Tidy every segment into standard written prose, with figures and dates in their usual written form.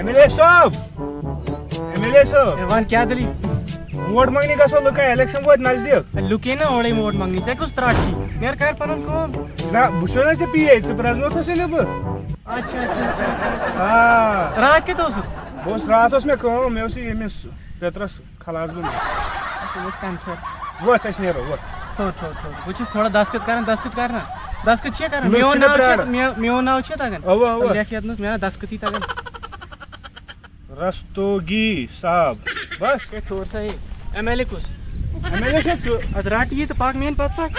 MLA صاحب one کیا دلی vote مانگنے گژھو لُکے الیکشن ووت نزدیک لُکے نا اوڑے ووٹ مانگنی ژےٚ کُس ترٛٹھ چھی نیرٕ کر پنُن کٲم نہ بہٕ چھُس نا ژےٚ پی اے ژٕ پرٛزنوتھسٕے نہٕ بہٕ رات کتہِ اوسُکھ بہٕ اوسُس راتھ اوس مےٚ کٲم مےٚ اوس ییٚمِس پیترس خلاص گوٚمُت تِم ٲسۍ کینسر وۄتھ أسۍ نیرو وۄتھ بہٕ چھُس تھوڑا دسخت کرنا دسخت چھے کران میون ناو چھے تگان اوا لیکھ یتنس مےٚ نا دسختی تگان رستوگی صاحب بس ٹھوٗر سا ہے MLA کُس MLA چھُ ژٕ ادٕ رٹ یہِ تہٕ پک میٲنۍ پتہٕ پک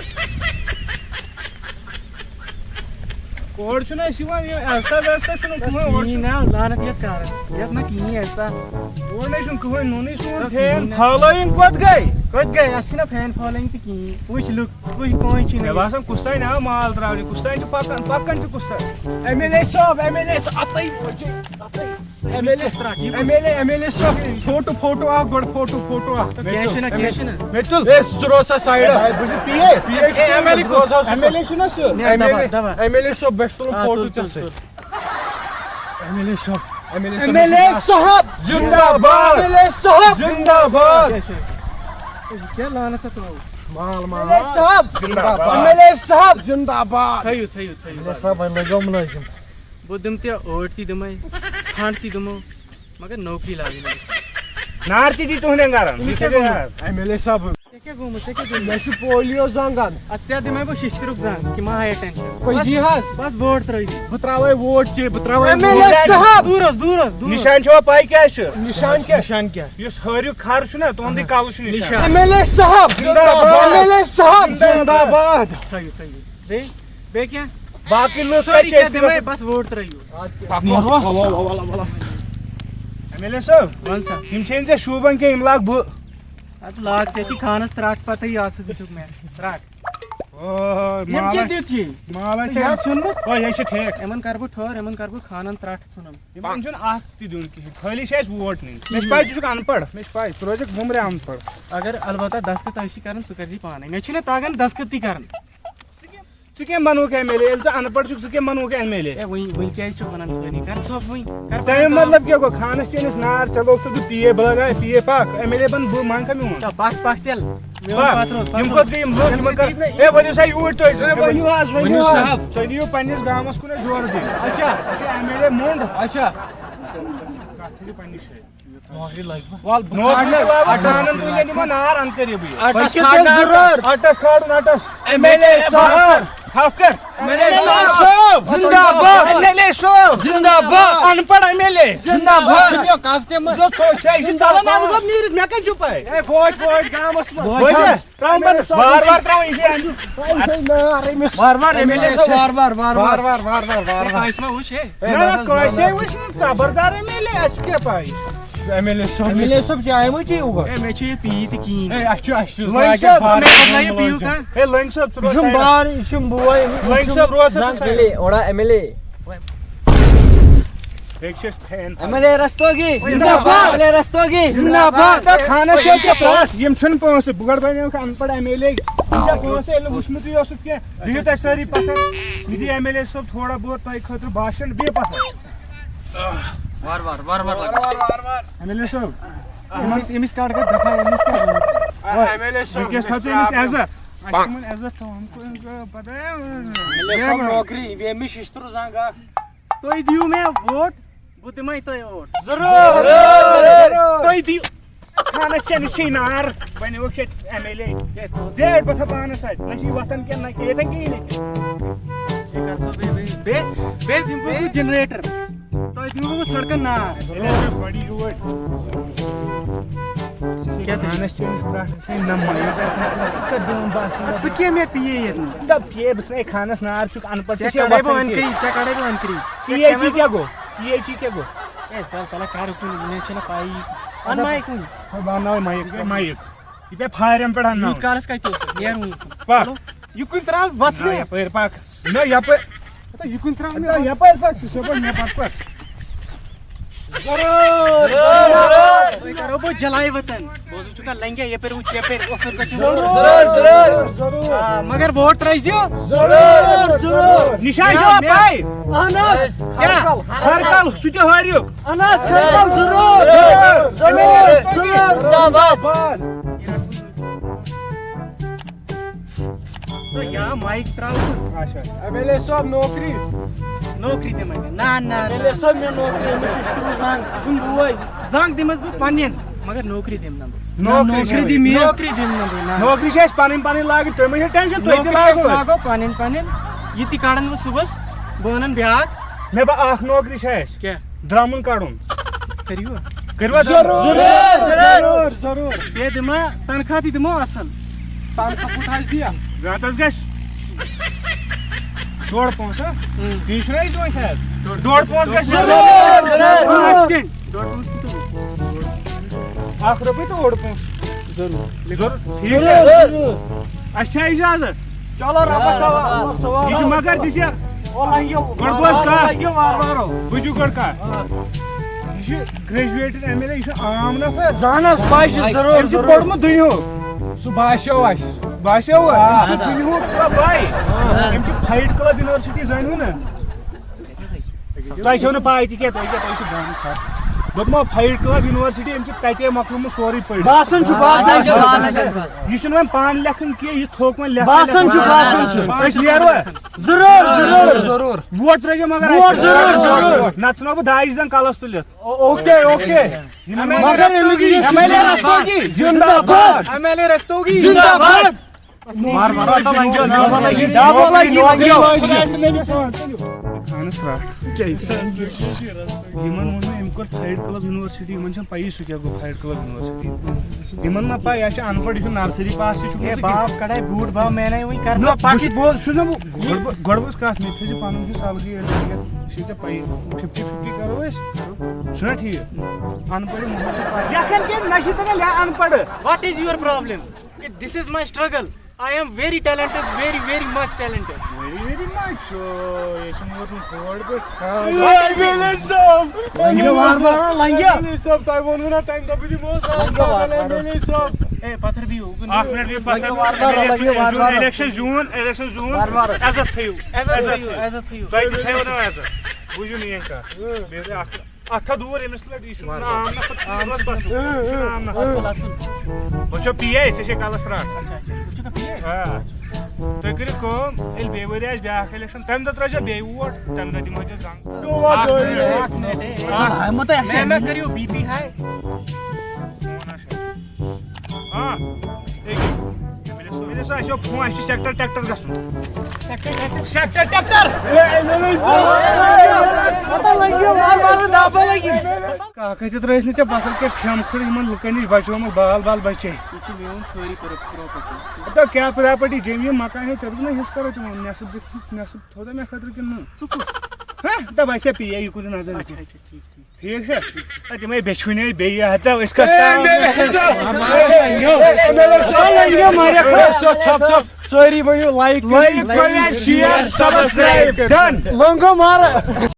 اور چھُنہٕ اَسہِ یِوان یہِ ایستا ویستا چھُنہٕ کٕہۭنۍ اور کِہیٖنۍ نا لعنت یتھ کارس یتھ نہٕ کِہیٖنۍ ایسا اور نَے چھُنہٕ کٕہۭنۍ نوٚنُے سون فین فالویِنگ کوٚت گٔے کوٚت گٔے اَسہِ چھِنہ فین فالویِنگ تہِ کِہیٖنۍ وٕچھ لُک وٕچھ کٕہۭنۍ چھِنہٕ مےٚ باسان کُس تانۍ آو مال ترٛاونہِ کُس تانۍ چھُ پکان چھُ کُس تانۍ MLA صاحب اَتے MLA صاحب فوٹو اکھ گۄڈٕ فوٹو اکھ کینٛہہ چھُنہٕ مےٚ تُل ژٕ روز سا سایڈس بہٕ چھُس MLA چھُنا سُہ MLA صٲب بہٕ چھُس تُلُن فوٹو ژےٚ سۭتۍ MLA صاحب زندہ باد کیٛاہ لعنت ترٛوو MLA صاحب زندہ باد تھٲیِو بہٕ دِمہٕ ژےٚ ٲٹھ تہِ دِمَے کھنٛڈ تہِ دِمو مگر نوکری لاگٕنۍ نار تہِ دی تُہنٛدٮ۪ن گرن MLA صاحب ژےٚ کیٛاہ گوٚمُت ژےٚ کیٛاہ مےٚ چھُ پولیو زنٛگن اَدٕ ژےٚ دِمَے بہٕ شِشتٕرُک زنٛگ کہِ ما ہایا ٹٮ۪نشن پٔزی حظ بس ووٹ ترٛٲیِو بہٕ تراوے ووٹ ژےٚ بہٕ تراوے MLA صاحب دوٗر نِشان چھوا پاے کیٛاہ چھُ نِشان کیٛاہ یُس ہٲریُک کھر چھُ نا تُہُنٛدٕے کلہٕ چھُ نِشان MLA صاحب زندہ باد تھٲیِو بیٚیہِ کیٛاہ باقٕے لُکھ سورُے کیٛاہ دِمَے بس ووٹ ترٛٲیِو MLA صٲب وَن سا یِم چھِ ژےٚ شوٗبان کینٛہہ یِم لاگ بہٕ اَدٕ لاگ ژےٚ چھی خانس ترٛٹھ پتہٕ آسہٕ دِتُکھ مےٚ ترٛٹھ یِم کیٛاہ دِتھ یہِ مالا یہِ ژھُنمُت یہِ چھُ ٹھیک یِمن کر بہٕ ٹھٔہر یِمن کر بہٕ خانن ترٛٹھ ژھُنُن یِمن چھُنہٕ اکھ تہِ دیُن کِہینۍ خٲلی چھِ اَسہِ ووٹ نِنۍ مےٚ چھِ پاے ژٕ چھُکھ ان پڑھ مےٚ چھِ پاے ژٕ روزکھ وُمرِ ان پڑھ اگر البتہ دسخت آسی کران ژٕ کر زی پانے مےٚ چھُنہٕ تگان دسخت تہِ کران ژٕ کیٛاہ منوکھ MLA ییٚلہِ ژٕ ان پڑھ چھُکھ ژٕ کیٛاہ منوکھ MLA ہے وٕنۍ کیٛازِ چھُکھ ونان سٲری کر ژھوٚپ وٕنۍ تمیُک مطلب کیٛاہ گوٚو خانس چٲنِس نار ژےٚ لوگُتھ بہٕ PA بہٕ لگاوے PA پکھ MLA بن بہٕ مانکھا میون پکھ تیٚلہِ یِم کوٚت گٔے یِم لُکھ یِمن کر ہے ؤنِو سا یوٗرۍ تُہۍ تُہۍ دِیِو پننِس گامس کُن اَسہِ جورٕ دِنۍ اچھا MLA موٚنٛڈ اچھا کتھ تھٲیِو پننہِ جایہِ نِمو نار ان قریٖبٕے اٹس کھالُن اٹس MLA صاحب ان پڑھ MLA مےٚ کتہِ چھُ پاے وار وار تراوُن یہِ کٲنٛسہِ ما وٕچھ ہے کٲنٛسے وٕچھ نہٕ خبردار MLA اَسہِ کیٛاہ پاے MLA صٲب چاے مہ چی ہوگا ہے مےٚ چھُ یہِ پی تہِ کِہیٖنۍ لنٛگ صٲب بدلٲیِو پیٖو کانٛہہ ہے لنٛگ صٲب ژٕ روز لنٛگ صٲب روز بیٚیہِ چھِ أسۍ فین خانس چھِ پونٛسہٕ یِم چھِنہٕ پونٛسہٕ بہٕ گۄڈٕ بنیوکھ ان پڑھ MLA یِم چھا پونٛسہٕ ییٚلہِ نہٕ وٕچھمُتٕے اوسُکھ کینٛہہ بِہِو تُہۍ سٲری پتھر یہِ دی MLA صٲب تھوڑا بہت تۄہہِ خٲطرٕ باشن بِہِو پتھر MLA صٲب أمِس کڑ کر دفعہ MLA صٲب وٕنکٮ۪س تھٲوزِ أمِس عزت اَسہِ چھِ یِمن عزت تھاوُن پتہ تُہۍ دِیِو مےٚ ووٹ بہٕ دِمے تۄہہِ ووٹ تُہۍ دِیِو خانس چٲنِس چھے نار بنیوکھ ییٚتہِ MLA دیٹ بہٕ تھاو پانس اتہِ نہ چھِ یہِ وتھان کینٛہہ نہ ییٚتٮ۪ن کِہیٖنۍ بیٚیہِ دِمہٕ بہٕ جنریٹر تۄہہِ دِمہٕ بہٕ سڑکن نار خانس چٲنِس ترٛٹھ چھے نمٲیِد ژٕ کتھ دِوان باسان ژٕ کیٛاہ مےٚ PA ییٚتنس دپ PA بہٕ ژھٕنَے خانس نار چھُکھ ان پڑھ ژےٚ کڑے بہٕ أنکری PA چی کیٛاہ گوٚو PA کیٛاہ گوٚو ہے ژل تلا کر اُکُن مےٚ چھَنہٕ پایی ان مایِک وٕنہِ بہٕ انناوے مایِک یہِ پیٚیہِ فارٮ۪ن پٮ۪ٹھ یوٗت انناوُن کالس کتہِ اوس نیرُن پکھ یُکُن تراو وۄتھنہٕ یپٲرۍ پکھ نہ یپٲرۍ یُکُن تراو یپٲرۍ پکھ ژٕ سیوٚدُے مےٚ پتہٕ پکھ تُہۍ کرو بہٕ جلاے وطن بوزُن چھُکھا لنگیا یپٲرۍ وٕچھ یپٲرۍ اوٚفر گژھِ مگر ووٹ ترٲیزیو نشان چھوا پاے خرکل سُہ تہِ ہٲریُک یا مایک تراو MLA صاحب نوکری نوکری دِمے مےٚ نہ MLA صاحب مےٚ نوکری أمِس چھُ شُروٗع زنٛگ یہِ چھُنہٕ بوے زنٛگ دِمس بہٕ پننٮ۪ن مگر نوکری دِمہٕ نہٕ بہٕ نوکری دِمہٕ نہٕ بہٕ نوکری چھِ اَسہِ پنٕنۍ پنٕنۍ لاگٕنۍ تُہۍ مہ ہیٚیِو ٹٮ۪نشن تُہۍ تہِ لاگو لاگو پنٕنۍ پنٕنۍ یہِ تہِ کڑن بہٕ صُبحس بہٕ انن بیٛاکھ مےٚ با اکھ نوکری چھِ اَسہِ کیٛاہ درٛمُن کڑُن کٔرِو کٔروا ضروٗر بیٚیہِ دِمہٕ تنخواہ تہِ دِمو اصل تنخواہ کوٗتاہ حظ دِیا رٮ۪تس گژھِ ڈۄڑ پونٛسہٕ تی چھُنہ أسۍ دِوان شاید ڈۄڑ پونٛسہٕ گژھِ ایکسِڈنٹ ڈۄڑ پونٛسہٕ کوٗتاہ گوٚو؟ 1 رۄپیہِ تہٕ اوٚڑ پونٛسہٕ ضروٗر ٹھیٖک چھا اَسہِ چھا اِجازت چلو رۄبس حوالہٕ یہِ چھُ مگر تہِ چھِ گۄڈٕ بوز کتھ بوٗزِو گۄڈٕ کتھ یہِ چھُ گریجویٹڈ MLA یہِ چھُ عام نفر زانس پاے چھِ ضروٗر أمۍ چھُ پوٚرمُت دُنیہُک سُہ باسیو اَسہِ باسیو أمۍ چھُ دُنیہُک پاے أمۍ چھُ فایٹ کلب یونیورسٹی زٲنِو نا تۄہہِ چھو نہٕ پاے تہِ کینٛہہ تۄہہِ کیٛاہ تۄہہِ چھُ دانہٕ کھَر دوٚپمو فایٹ کلب یونیورسٹی أمۍ چھُ تَتے مۄکلومُت سورُے پٔرِتھ باسان چھُ یہِ چھُنہٕ وۄنۍ پانہٕ لیکھُن کینٛہہ یہِ تھوٚک وۄنۍ باسان چھُ أسۍ نیروا ضروٗر ووٹ ترٲیزیو مگر ووٹ ضروٗر نتہٕ ژھٕنو بہٕ داجہِ زن کلس تُلِتھ اوکے مگر MLA رستوگی زندہ باد MLA رستوگی زندہ باد خانس رٹھ یِمن ووٚن مےٚ أمۍ کوٚر فایٹ کلب یونیورسٹی یِمن چھنہٕ پَیی سُہ کیٛاہ گوٚو فایٹ کلب یونیورسٹی یِمن ما پاے یہِ چھُ ان پڑھ یہِ چھُ نرسری پاس تہِ چھُ باپ کڑاے بوٗٹ باو میانے وۄنۍ کر چھُنہ بہٕ گۄڈٕ بوز کتھ مےٚ تھٲیزِ پنُن تہِ سلگی یہِ چھِ ژےٚ پَیی 50-50 کرو أسۍ چھُنہ ٹھیٖک ان پڑھ لیکھن کیٛازِ مےٚ چھِ تگان ان پڑھ what is your problem this is my struggle I am very talented very much talented very much یہِ چھُ ووتمُت کھوڑ پٲٹھۍ MLA صاحب تۄہہِ ووٚنوُ نا تَمہِ دۄہ بہٕ دِمو MLA صاحب اے پتھر بِہِو اکھ مِنٹ بِہِو پتھر الیکشن زیوٗن عزت تھٲیِو عزت تھٲیِو تۄہہِ تہِ تھٲیِو نا عزت بوٗزِو میٲنۍ کتھ بیٚیہِ گٔے اکھ اتھ تھاو دوٗر أمِس لَٹہِ یہِ چھُنہٕ عام نفر بہٕ چھُسو PA ژےٚ چھے کلس رٹھ تُہۍ کٔرِو کٲم ییٚلہِ بیٚیہِ ؤری آسہِ بیٛاکھ الیکشن تمہِ دۄہ ترٲیزیو بیٚیہِ ووٹ تمہِ دۄہ دِمو ژےٚ زنٛگ مےٚ کٔرِو BP ہاے اَسہِ فون اَسہِ چھُ سیکٹر ٹریکٹر گژھُن سیکٹر ٹریکٹر کاکا تہِ ترٲیِس نہٕ ژےٚ بدل کینٛہہ پھیمکھٕر یِمن لُکن نِش بچومُت بال بال بچے یہِ چھِ میون سٲری پراپرٹی دپ کیٛاہ پراپرٹی جیٚمہِ یِم مکان ہے ژےٚ دوٚپ نا حِصہٕ کرو تِمن نٮ۪صٕف دِتھ نٮ۪صٕف تھوٚو مےٚ خٲطرٕ کِنہٕ نہٕ ژٕ کُس دپ اَسہِ PA یہِ کُن نظر ٹھیٖک ٹھیٖک چھا تِمے بیٚچھوٕنۍ بیٚیہِ ہتا أسۍ سٲری ؤنِو لایک کٔرِو شِیر سبسکرایب ڈن لنگو مارا